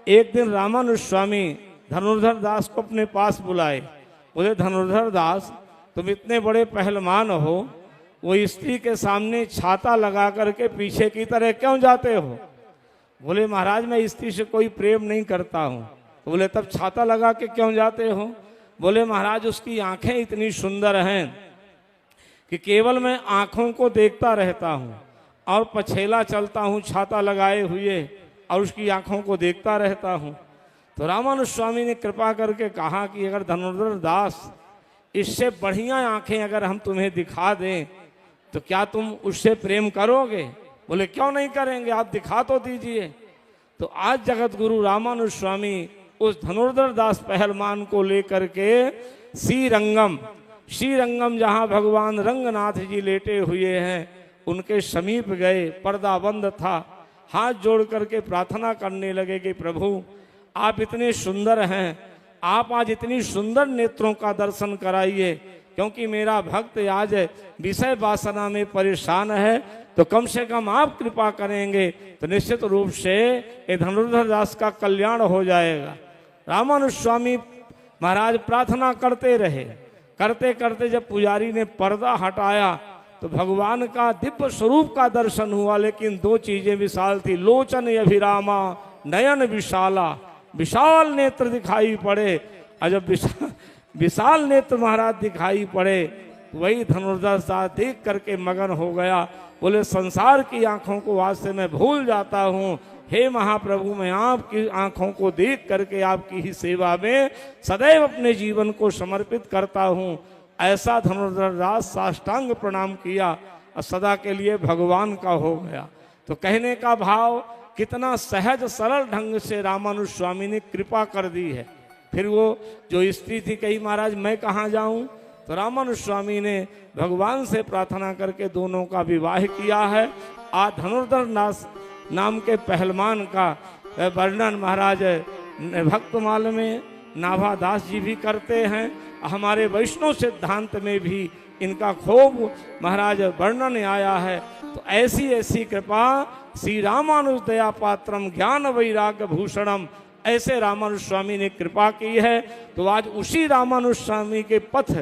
एक दिन रामानुज स्वामी धनुर्धर दास को अपने पास बुलाए। बोले, धनुर्धर दास, तुम इतने बड़े पहलवान हो, वो स्त्री के सामने छाता लगा करके पीछे की तरह क्यों जाते हो? बोले, महाराज मैं स्त्री से कोई प्रेम नहीं करता हूँ। तो बोले, तब छाता लगा के क्यों जाते हो? बोले, महाराज उसकी आंखें इतनी सुंदर हैं कि केवल मैं आंखों को देखता रहता हूँ और पछेला चलता हूँ छाता लगाए हुए और उसकी आंखों को देखता रहता हूँ। तो रामानुज स्वामी ने कृपा करके कहा कि अगर धनुर्धर दास इससे बढ़िया आंखें अगर हम तुम्हें दिखा दें तो क्या तुम उससे प्रेम करोगे? बोले, क्यों नहीं करेंगे, आप दिखा तो दीजिए। तो आज जगत गुरु रामानुज स्वामी उस धनुर्धर दास पहलवान को लेकर के श्रीरंगम जहां भगवान रंगनाथ जी लेटे हुए हैं उनके समीप गए। पर्दा बंद था, हाथ जोड़ करके प्रार्थना करने लगे कि प्रभु आप इतने सुंदर हैं, आप आज इतनी सुंदर नेत्रों का दर्शन कराइए, क्योंकि मेरा भक्त आज विषय वासना में परेशान है, तो कम से कम आप कृपा करेंगे तो निश्चित रूप से ये धनुर्धर दास का कल्याण हो जाएगा। रामानुज स्वामी महाराज प्रार्थना करते रहे। करते करते जब पुजारी ने पर्दा हटाया तो भगवान का दिव्य स्वरूप का दर्शन हुआ, लेकिन 2 चीजें विशाल थी। लोचन अभिरामा नयन विशाला, विशाल नेत्र दिखाई पड़े। और जब विशाल नेत्र महाराज दिखाई पड़े वही धनुर्धर दास देख करके मगन हो गया। बोले, संसार की आंखों को आज से मैं भूल जाता हूँ, हे महाप्रभु मैं आपकी आंखों को देख करके आपकी ही सेवा में सदैव अपने जीवन को समर्पित करता हूँ। ऐसा धनुर्धर दास साष्टांग प्रणाम किया और सदा के लिए भगवान का हो गया। तो कहने का भाव कितना सहज सरल ढंग से रामानुज स्वामी ने कृपा कर दी है। फिर वो जो स्त्री थी कही, महाराज मैं कहाँ जाऊं? तो रामानुज स्वामी ने भगवान से प्रार्थना करके दोनों का विवाह किया है। आज धनुर्धर दास नाम के पहलवान का वर्णन महाराज भक्तमाल में नाभादास जी भी करते हैं। हमारे वैष्णव सिद्धांत में भी इनका खूब महाराज वर्णन आया है। तो ऐसी ऐसी कृपा श्री रामानुज दया पात्रम ज्ञान वैराग्य भूषणम, ऐसे रामानुज स्वामी ने कृपा की है। तो आज उसी रामानुज स्वामी के पथ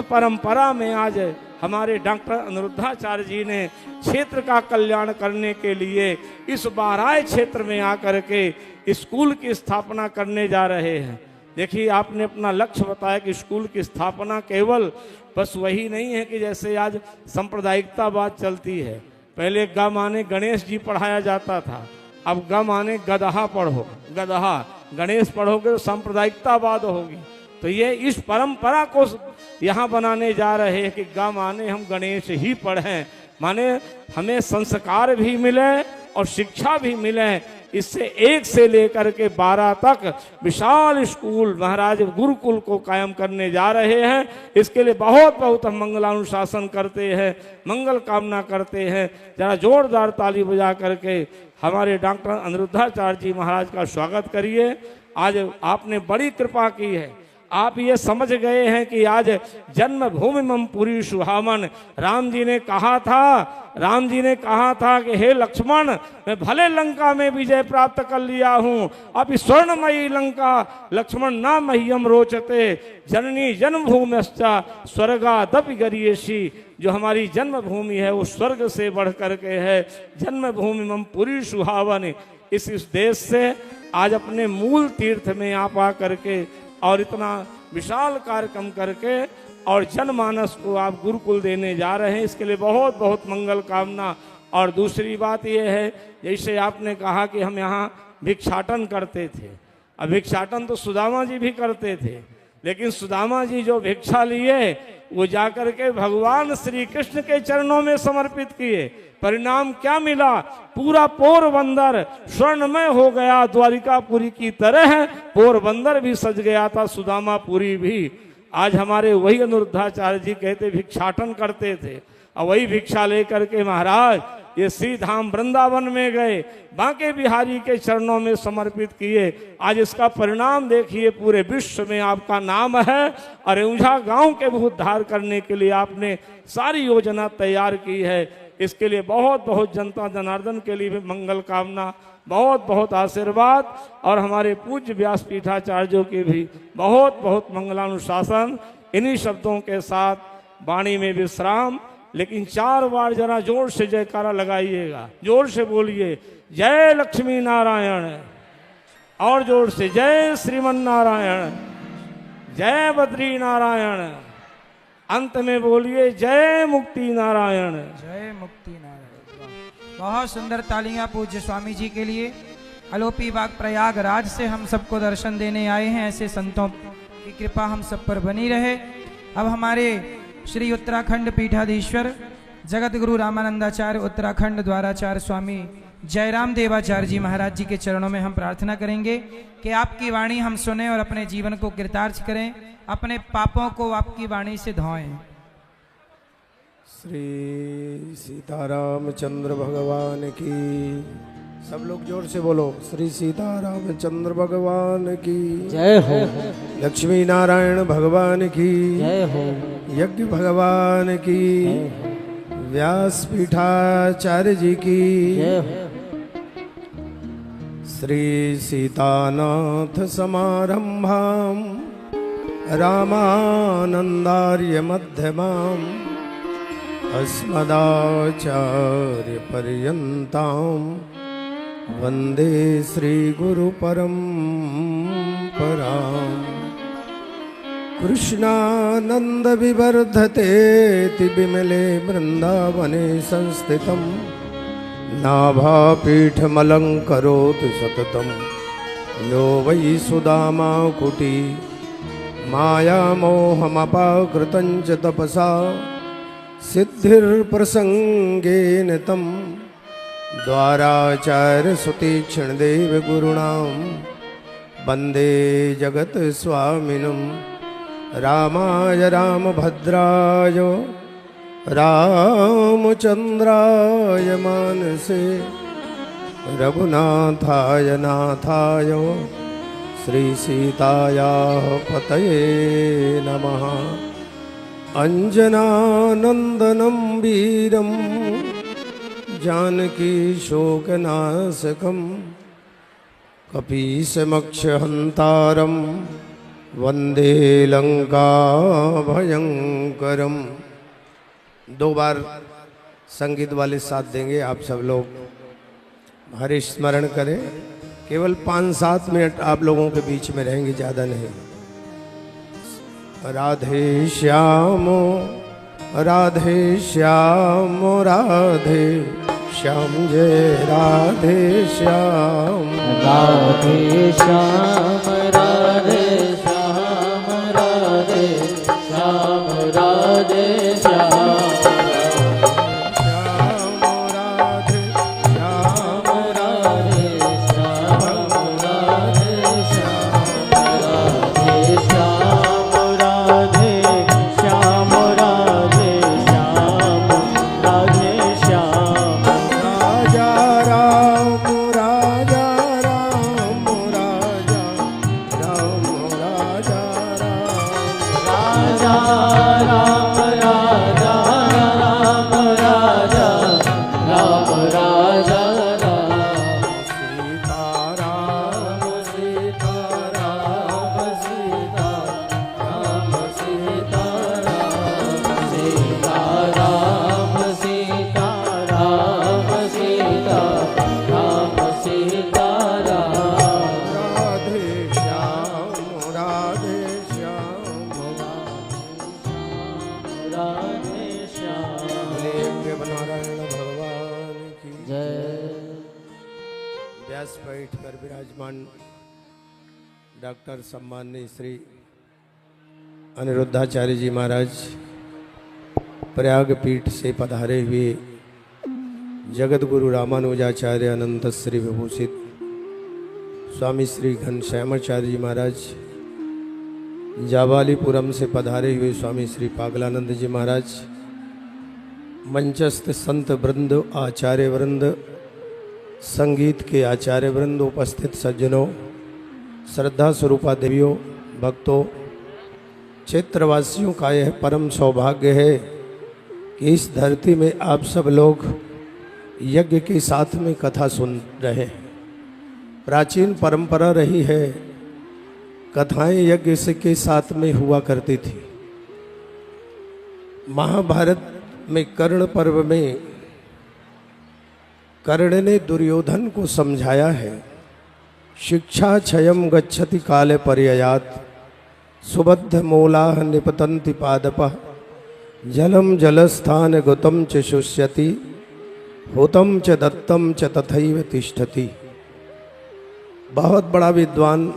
परंपरा में आज हमारे डॉक्टर अनिरुद्धाचार्य जी ने क्षेत्र का कल्याण करने के लिए इस बाराय क्षेत्र में आकर के स्कूल की स्थापना करने जा रहे हैं। देखिए, आपने अपना लक्ष्य बताया कि स्कूल की स्थापना केवल बस वही नहीं है कि जैसे आज सांप्रदायिकता बात चलती है। पहले ग माने गणेश जी पढ़ाया जाता था, अब ग माने गदहा पढ़ो, गदहा गणेश पढ़ोगे तो सांप्रदायिकतावाद होगी। तो ये इस परंपरा को यहाँ बनाने जा रहे हैं कि ग माने हम गणेश ही पढ़ें, माने हमें संस्कार भी मिले और शिक्षा भी मिले। इससे 1 से लेकर के 12 तक विशाल स्कूल महाराज गुरुकुल को कायम करने जा रहे हैं। इसके लिए बहुत बहुत हम मंगलानुशासन करते हैं, मंगल कामना करते हैं। जरा जोरदार ताली बजा करके हमारे डॉक्टर अनिरुद्धाचार्य जी महाराज का स्वागत करिए। आज आपने बड़ी कृपा की है, आप ये समझ गए हैं कि आज जन्मभूमि मम पुरी सुहावन। राम जी ने कहा था कि हे लक्ष्मण, मैं भले लंका में विजय प्राप्त कर लिया हूँ, अब स्वर्णमयी लंका लक्ष्मण ना मह्यम रोचते, जननी जन्मभूमिश्चा स्वर्गादपि गरीयसी। जो हमारी जन्मभूमि है वो स्वर्ग से बढ़ करके है। जन्मभूमि मम पुरी सुहावन। इस देश से आज अपने मूल तीर्थ में आप आ करके और इतना विशाल कार्यक्रम करके और जनमानस को आप गुरुकुल देने जा रहे हैं, इसके लिए बहुत बहुत मंगल कामना। और दूसरी बात यह है, जैसे आपने कहा कि हम यहाँ भिक्षाटन करते थे। अब भिक्षाटन तो सुदामा जी भी करते थे, लेकिन सुदामा जी जो भिक्षा लिए वो जाकर के भगवान श्री कृष्ण के चरणों में समर्पित किए। परिणाम क्या मिला? पूरा पोरबंदर स्वर्णमय हो गया, द्वारिकापुरी की तरह पोरबंदर भी सज गया था, सुदामापुरी भी। आज हमारे वही अनिरुद्धाचार्य जी कहते भिक्षाटन करते थे, और वही भिक्षा लेकर के महाराज ये श्री धाम वृंदावन में गए, बांके बिहारी के चरणों में समर्पित किए। आज इसका परिणाम देखिए, पूरे विश्व में आपका नाम है। और ऊंझा गांव के भी उद्धार करने के लिए आपने सारी योजना तैयार की है। इसके लिए बहुत बहुत जनता जनार्दन के लिए भी मंगल कामना, बहुत बहुत आशीर्वाद, और हमारे पूज्य व्यासपीठाचार्यों के भी बहुत बहुत मंगलानुशासन। इन्हीं शब्दों के साथ वाणी में विश्राम, लेकिन 4 बार जरा जोर से जयकारा लगाइएगा, जोर से बोलिए जय लक्ष्मी नारायण, और जोर से जय श्रीमन नारायण, जय बद्री नारायण, अंत में बोलिए जय मुक्ति नारायण, जय मुक्ति नारायण। बहुत सुंदर तालियां पूज्य स्वामी जी के लिए। अलोपी बाग प्रयागराज से हम सबको दर्शन देने आए हैं। ऐसे संतों की कृपा हम सब पर बनी रहे। अब हमारे श्री उत्तराखंड पीठाधीश्वर जगत गुरु रामानंदाचार्य उत्तराखंड द्वाराचार्य स्वामी जयराम देवाचार्य जी महाराज जी के चरणों में हम प्रार्थना करेंगे कि आपकी वाणी हम सुने और अपने जीवन को कृतार्थ करें, अपने पापों को आपकी वाणी से धोएं। श्री सीतारामचंद्र भगवान की, सब लोग जोर से बोलो, श्री सीतारामचंद्र भगवान की जय हो, लक्ष्मी नारायण भगवान की जय हो, यज्ञ भगवान की, व्यासपीठाचार्य जी की जय हो। श्री सीतानाथ समारंभाम रामानंदार्य मध्यमाम अस्मदाचार्य पर्यंताम वंदे श्री गुरु परंपराम्। कृष्णानंद विवर्धते विमले वृंदावने संस्थितं नाभापीठमलंकरोतु सततं यो वै सुदामा कुटी मायामोहमपाकृतं च तपसा सिद्धिर्प्रसंगेन तं द्वाराचार्य सुतीक्ष्णदेव गुरुणां वन्दे जगत स्वामिनं। रामाय रामभद्राय रामचंद्राय मानसे रघुनाथाय नाथाय श्री सीतायाः पतये नमः। अंजनानंदनं वीरं जानकी शोकनाशकं कपीशमक्षहन्तारं वंदे लंका भयंकरम। 2 बार संगीत वाले साथ देंगे, आप सब लोग हरि स्मरण करें। केवल 5-7 मिनट आप लोगों के बीच में रहेंगे, ज़्यादा नहीं। राधे श्यामो राधे श्यामो राधे श्याम जय राधे श्याम, राधे श्याम राधे श्याम राधे श्याम राधे श्याम, विद्वान डॉक्टर सम्माननीय श्री अनिरुद्धाचार्य जी महाराज, प्रयाग पीठ से पधारे हुए जगत गुरु रामानुजाचार्य अनंत श्री विभूषित स्वामी श्री घनश्यामाचार्य जी महाराज, जाबालीपुरम से पधारे हुए स्वामी श्री पागलानंद जी महाराज, मंचस्थ संत वृंद, आचार्य वृंद, संगीत के आचार्य वृंद, उपस्थित सज्जनों, श्रद्धा स्वरूपा देवियों, भक्तों, क्षेत्रवासियों का यह परम सौभाग्य है कि इस धरती में आप सब लोग यज्ञ के साथ में कथा सुन रहे हैं। प्राचीन परंपरा रही है, कथाएं यज्ञ से के साथ में हुआ करती थी। महाभारत में कर्ण पर्व में कर्ण ने दुर्योधन को समझाया है, शिक्षा क्षयम गच्छति काले पर्ययात, सुबद्ध मूलाः निपतन्ति पादपः, जलम जलस्थान गुतम च शुष्यति, हुतम च दत्तम च तथैव तिष्ठति। बहुत बड़ा विद्वान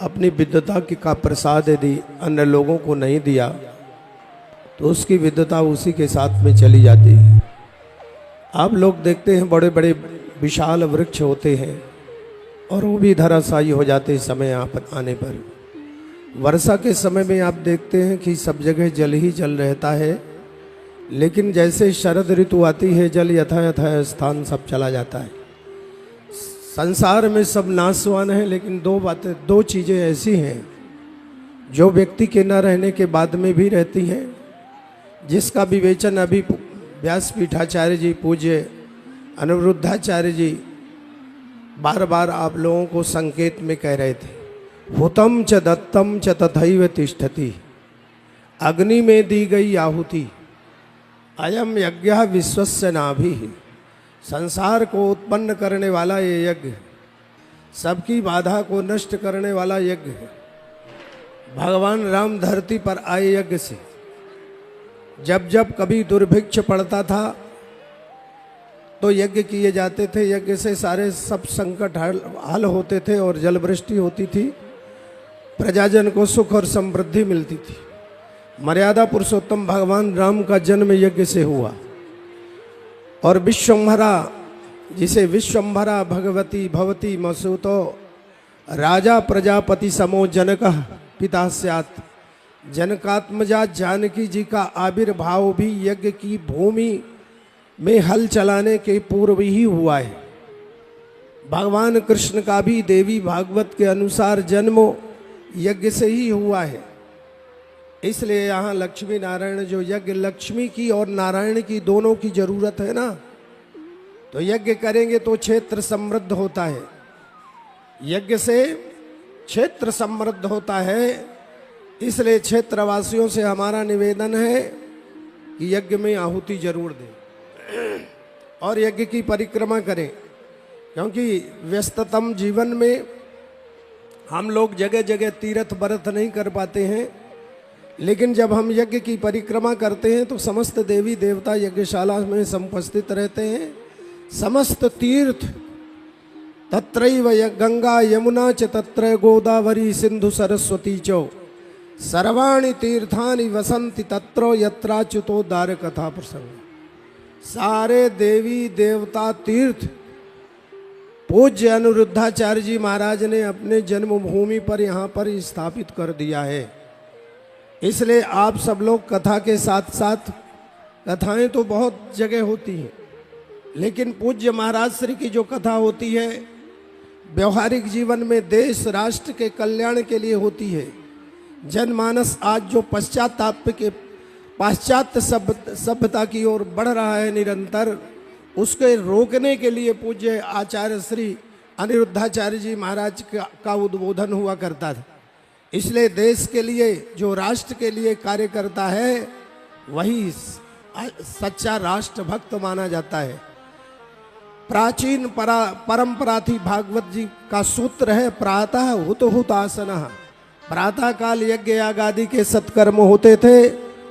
अपनी विद्वता की का प्रसाद यदि अन्य लोगों को नहीं दिया तो उसकी विद्वता उसी के साथ में चली जाती है। आप लोग देखते हैं बड़े बड़े विशाल वृक्ष होते हैं और वो भी धराशायी हो जाते हैं समय आने पर। वर्षा के समय में आप देखते हैं कि सब जगह जल ही जल रहता है, लेकिन जैसे शरद ऋतु आती है जल यथा यथा स्थान सब चला जाता है। संसार में सब नाशवान है, लेकिन दो चीज़ें ऐसी हैं जो व्यक्ति के न रहने के बाद में भी रहती हैं, जिसका विवेचन अभी व्यासपीठाचार्य जी, पूज्य अनिरुद्धाचार्य जी बार बार आप लोगों को संकेत में कह रहे थे। हुतम च दत्तम च तथैव तिष्ठति, अग्नि में दी गई आहुति, अयम यज्ञ विश्वस्य नाभिः, संसार को उत्पन्न करने वाला ये यज्ञ, सबकी बाधा को नष्ट करने वाला यज्ञ है। भगवान राम धरती पर आए यज्ञ से। जब जब कभी दुर्भिक्ष पड़ता था तो यज्ञ किए जाते थे, यज्ञ से सारे सब संकट हल होते थे और जल वृष्टि होती थी, प्रजाजन को सुख और समृद्धि मिलती थी। मर्यादा पुरुषोत्तम भगवान राम का जन्म यज्ञ से हुआ। और विश्वम्भरा, जिसे विश्वम्भरा भगवती भवती मसूतो राजा प्रजापति समो जनकः पिता स्यात्, जनकात्मजा जानकी जी का आविर्भाव भी यज्ञ की भूमि में हल चलाने के पूर्व ही हुआ है। भगवान कृष्ण का भी देवी भागवत के अनुसार जन्म यज्ञ से ही हुआ है। इसलिए यहाँ लक्ष्मी नारायण, जो यज्ञ लक्ष्मी की और नारायण की दोनों की जरूरत है ना, तो यज्ञ करेंगे तो क्षेत्र समृद्ध होता है। यज्ञ से क्षेत्र समृद्ध होता है। इसलिए क्षेत्रवासियों से हमारा निवेदन है कि यज्ञ में आहुति जरूर दें और यज्ञ की परिक्रमा करें, क्योंकि व्यस्ततम जीवन में हम लोग जगह जगह तीर्थ व्रत नहीं कर पाते हैं, लेकिन जब हम यज्ञ की परिक्रमा करते हैं तो समस्त देवी देवता यज्ञशाला में समुपस्थित रहते हैं। समस्त तीर्थ तत्रैव गंगा यमुना च तत्र गोदावरी सिंधु सरस्वती च सर्वाणि तीर्थानि वसंति तत्रो यत्राच्युतोद्धार कथा प्रसंग। सारे देवी देवता तीर्थ पूज्य अनिरुद्धाचार्य जी महाराज ने अपने जन्मभूमि पर यहाँ पर स्थापित कर दिया है। इसलिए आप सब लोग कथा के साथ साथ, कथाएं तो बहुत जगह होती हैं, लेकिन पूज्य महाराज श्री की जो कथा होती है व्यवहारिक जीवन में देश राष्ट्र के कल्याण के लिए होती है। जनमानस आज जो पाश्चात्य सभ्यता की ओर बढ़ रहा है निरंतर, उसके रोकने के लिए पूज्य आचार्य श्री अनिरुद्धाचार्य जी महाराज का उद्बोधन हुआ करता था। इसलिए देश के लिए, जो राष्ट्र के लिए कार्य करता है, वही सच्चा राष्ट्र भक्त माना जाता है। प्राचीन परंपरा थी, भागवत जी का सूत्र है, प्रातः हुत हुत आसनः। प्रातः काल यज्ञ याग आदि के सत्कर्म होते थे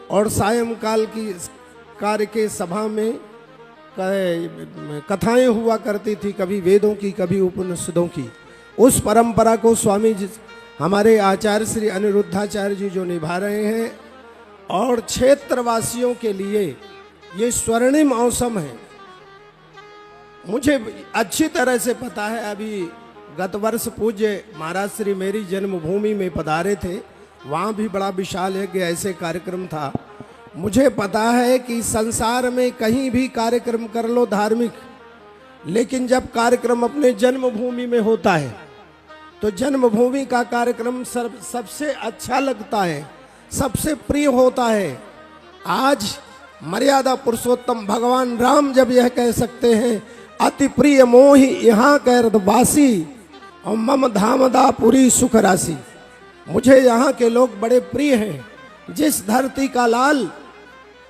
और सायंकाल की कार्य के सभा में कथाएं हुआ करती थी, कभी वेदों की, कभी उपनिषदों की। उस परंपरा को स्वामी जी हमारे आचार्य श्री अनिरुद्धाचार्य जी जो निभा रहे हैं, और क्षेत्रवासियों के लिए ये स्वर्णिम मौसम है। मुझे अच्छी तरह से पता है, अभी गत वर्ष पूज्य महाराज श्री मेरी जन्मभूमि में पधारे थे, वहाँ भी बड़ा विशाल यज्ञ ऐसे कार्यक्रम था। मुझे पता है कि संसार में कहीं भी कार्यक्रम कर लो धार्मिक, लेकिन जब कार्यक्रम अपने जन्मभूमि में होता है तो जन्मभूमि का कार्यक्रम सबसे अच्छा लगता है, सबसे प्रिय होता है। आज मर्यादा पुरुषोत्तम भगवान राम जब यह कह सकते हैं, अति प्रिय मोहि यहाँ कैरदवासी और मम धामदा पुरी सुख राशि, मुझे यहाँ के लोग बड़े प्रिय हैं। जिस धरती का लाल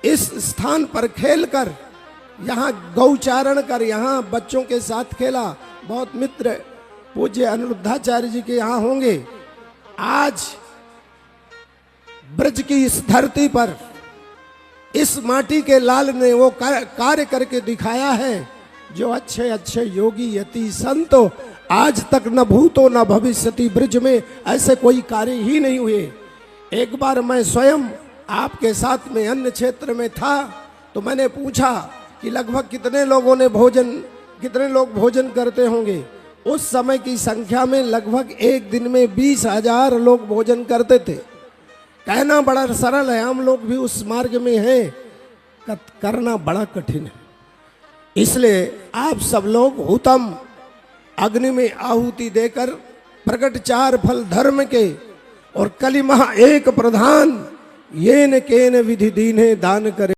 इस स्थान पर खेलकर, यहाँ गौचारण कर, यहाँ बच्चों के साथ खेला, बहुत मित्र पूज्य अनिरुद्धाचार्य जी के यहाँ होंगे। आज ब्रज की इस धरती पर इस माटी के लाल ने वो कार्य करके दिखाया है, जो अच्छे अच्छे योगी यति संतो आज तक न भूतो न भविष्यति ब्रज में ऐसे कोई कार्य ही नहीं हुए। एक बार मैं स्वयं आपके साथ में अन्य क्षेत्र में था, तो मैंने पूछा कि लगभग कितने लोग भोजन करते होंगे। उस समय की संख्या में लगभग एक दिन में 20,000 लोग भोजन करते थे। कहना बड़ा सरल है, हम लोग भी उस मार्ग में हैं, करना बड़ा कठिन है। इसलिए आप सब लोग हुतम अग्नि में आहुति देकर प्रकट 4 फल धर्म के और कलिमह एक प्रधान, येन केन विधि दीने दान करे।